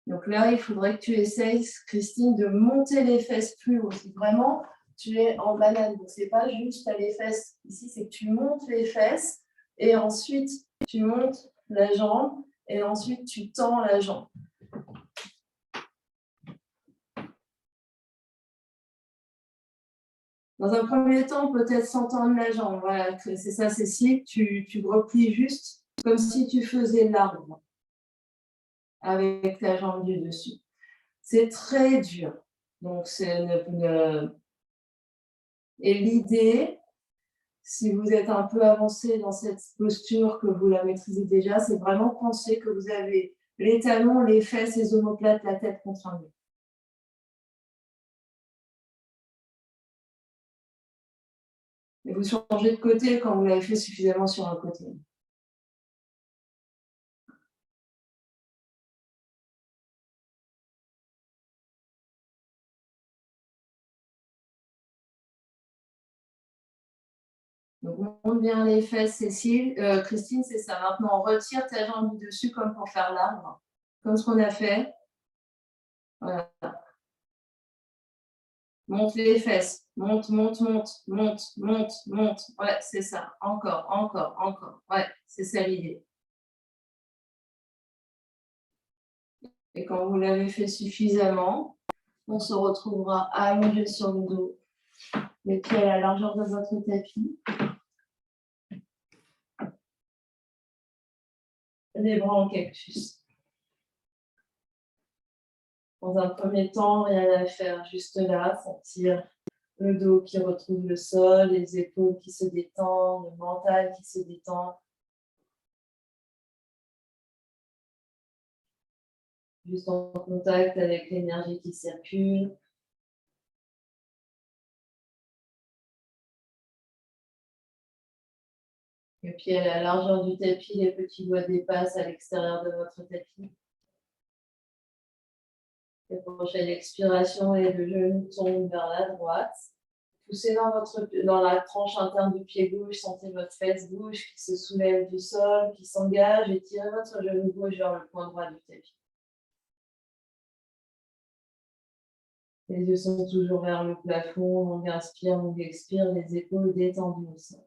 Donc là, il faudrait que tu essayes, Christine, de monter les fesses plus haut. Si vraiment tu es en banane, donc c'est pas juste tu as les fesses ici, c'est que tu montes les fesses et ensuite tu montes la jambe et ensuite tu tends la jambe. Dans un premier temps, peut-être sans tendre la jambe. Voilà, c'est ça, Cécile. Tu replies juste comme si tu faisais l'arbre avec ta jambe du dessus. C'est très dur. Donc, et l'idée, si vous êtes un peu avancé dans cette posture, que vous la maîtrisez déjà, c'est vraiment penser que vous avez les talons, les fesses, les omoplates, la tête contre un mur. Et vous changez de côté quand vous l'avez fait suffisamment sur un côté. Donc, monte bien les fesses, Cécile. Christine, c'est ça. Maintenant, on retire ta jambe du dessus comme pour faire l'arbre. Comme ce qu'on a fait. Voilà. Monte les fesses. Monte, monte, monte, monte, monte, monte. Ouais, c'est ça. Encore, encore, encore. Ouais, c'est ça l'idée. Et quand vous l'avez fait suffisamment, on se retrouvera allongé sur le dos, les pieds à la largeur de votre tapis. Les bras en cactus. Dans un premier temps, rien à faire, juste là, sentir le dos qui retrouve le sol, les épaules qui se détendent, le mental qui se détend. Juste en contact avec l'énergie qui circule. Et puis à la largeur du tapis, les petits doigts dépassent à l'extérieur de votre tapis. La prochaine expiration, et le genou tombe vers la droite. Poussez dans la tranche interne du pied gauche, sentez votre fesse gauche qui se soulève du sol, qui s'engage, et tirez votre genou gauche vers le point droit du tapis. Les yeux sont toujours vers le plafond, longue inspire, longue expire, les épaules détendues au sol.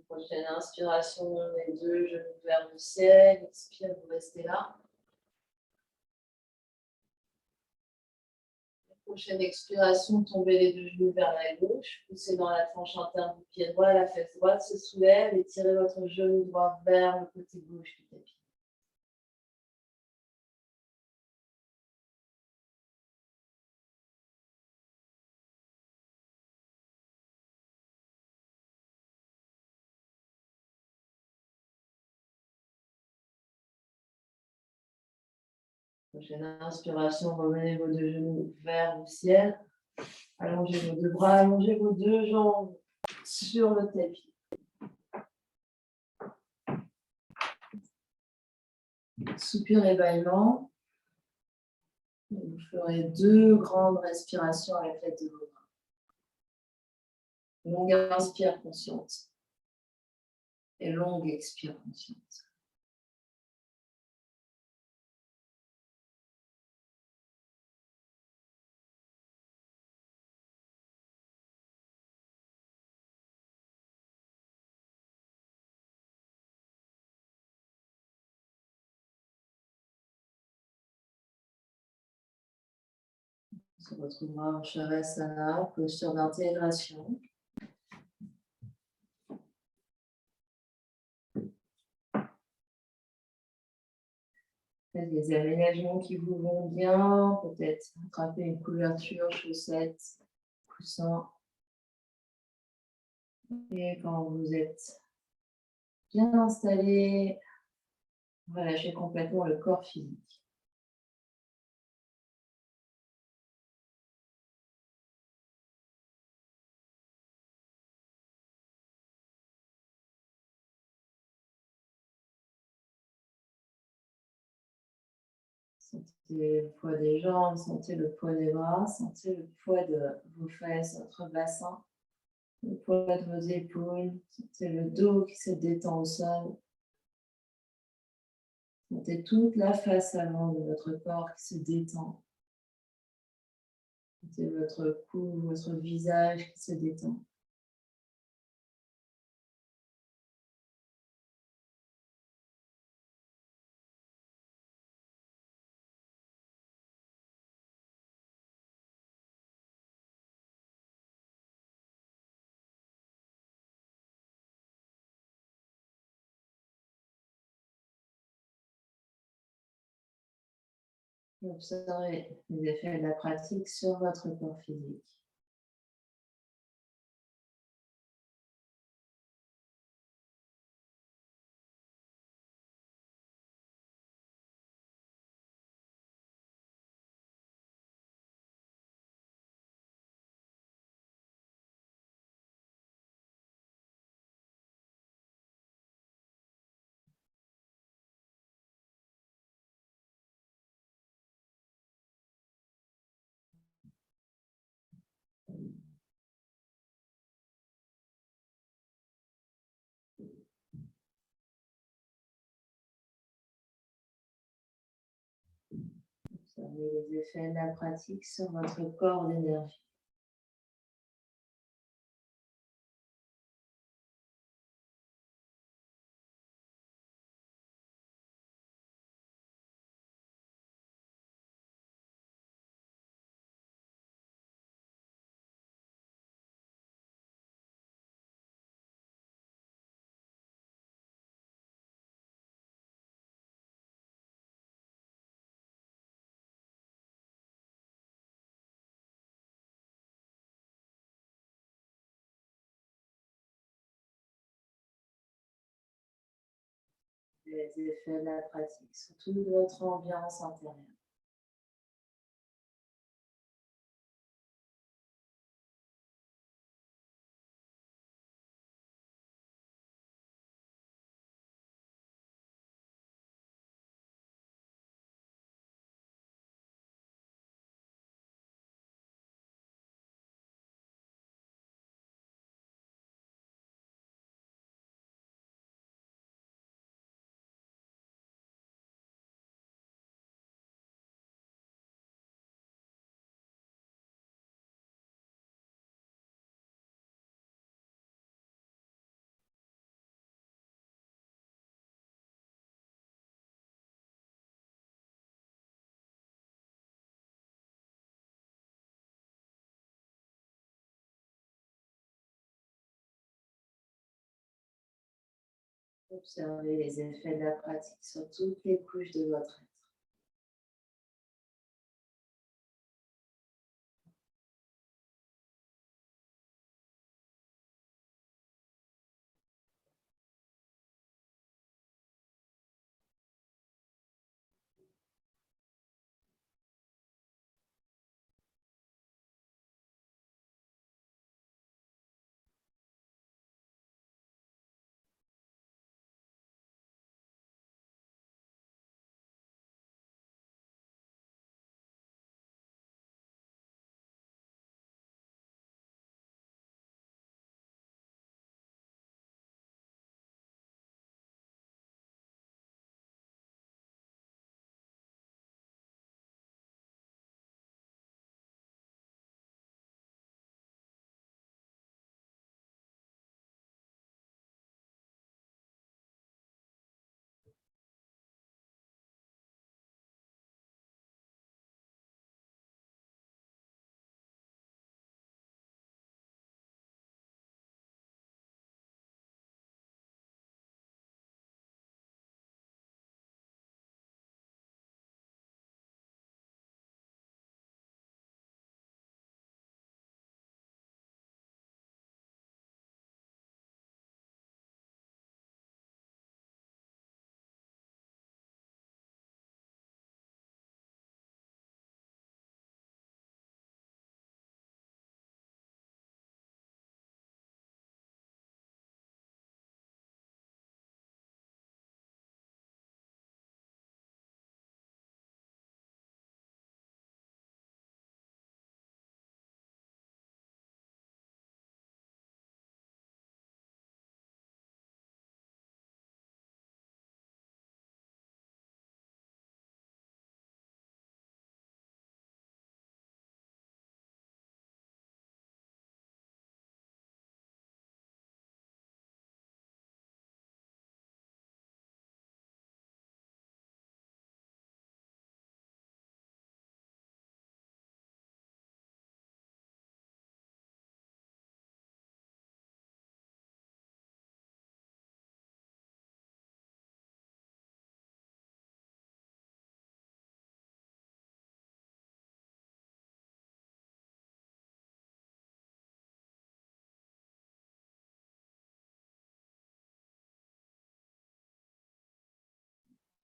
Prochaine inspiration, les deux genoux vers le ciel, expire, vous restez là. Prochaine expiration, tombez les deux genoux vers la gauche, poussez dans la tranche interne du pied droit, la fesse droite se soulève et tirez votre genou droit vers le côté gauche du tapis. Prochaine inspiration, remenez vos deux genoux vers le ciel. Allongez vos deux bras, allongez vos deux jambes sur le tapis. Soupir et bâillement. Vous ferez deux grandes respirations avec l'aide de vos bras. Longue inspire consciente et longue expire consciente. On se retrouvera en Shavasana, posture d'intégration. Faites des aménagements qui vous vont bien, peut-être attraper une couverture, chaussettes, coussins. Et quand vous êtes bien installé, relâchez complètement le corps physique. Sentez le poids des jambes, sentez le poids des bras, sentez le poids de vos fesses, votre bassin, le poids de vos épaules, sentez le dos qui se détend au sol. Sentez toute la face avant de votre corps qui se détend. Sentez votre cou, votre visage qui se détend. Observez les effets de la pratique sur votre corps physique. Observez les effets de la pratique sur votre corps d'énergie. Les effets de la pratique sur toute votre ambiance intérieure. Observez les effets de la pratique sur toutes les couches de votre être.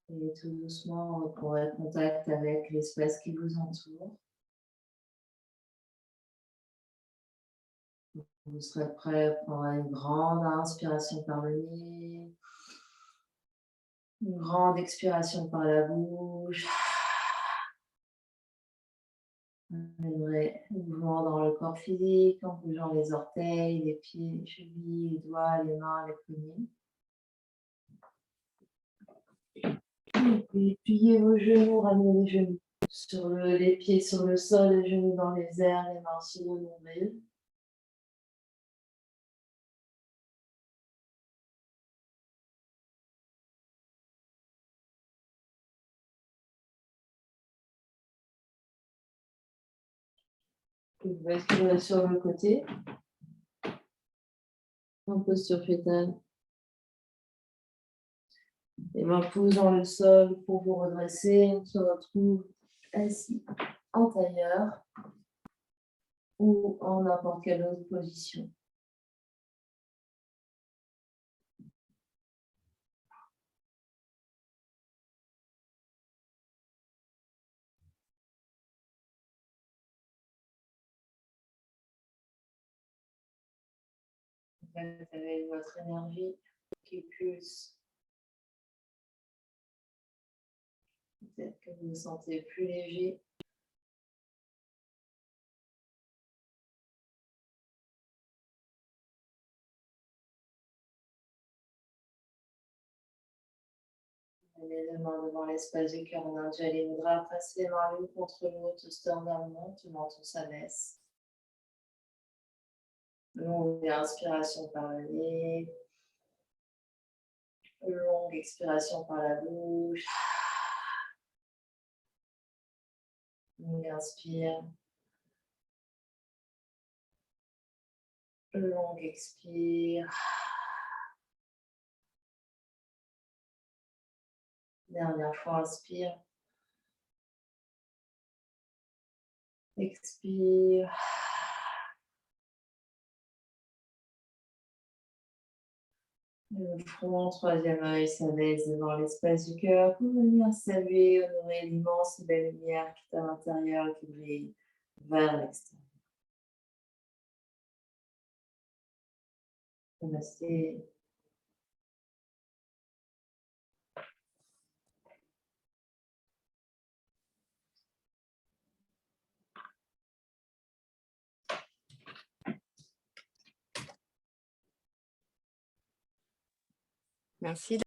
Et tout doucement, reprendrez contact avec l'espace qui vous entoure. Vous serez prêt à prendre une grande inspiration par le nez, une grande expiration par la bouche. Un vrai mouvement dans le corps physique, en bougeant les orteils, les pieds, les chevilles, les doigts, les mains, les poignets. Et puis pliez vos genoux, ramenez les genoux Les pieds sur le sol, les genoux dans les airs, les mains sur le nombril. Vous basculez sur le côté, en posture fétale. Les mains posent dans le sol pour vous redresser. On se retrouve assis en tailleur ou en n'importe quelle autre position. En fait, avec votre énergie qui pulse, peut-être que vous vous sentez plus léger. Les deux mains devant l'espace du cœur en Anjali Mudra, passez les mains l'une contre l'autre, sternum monte, menton s'abaisse. Longue inspiration par le nez. Longue expiration par la bouche. Longue inspire. Longue expire. Dernière fois, inspire. Expire. Le front, troisième œil s'abaisse devant l'espace du cœur pour venir saluer, honorer l'immense belle lumière qui est à l'intérieur et qui brille vers l'extérieur. Namasté. Merci.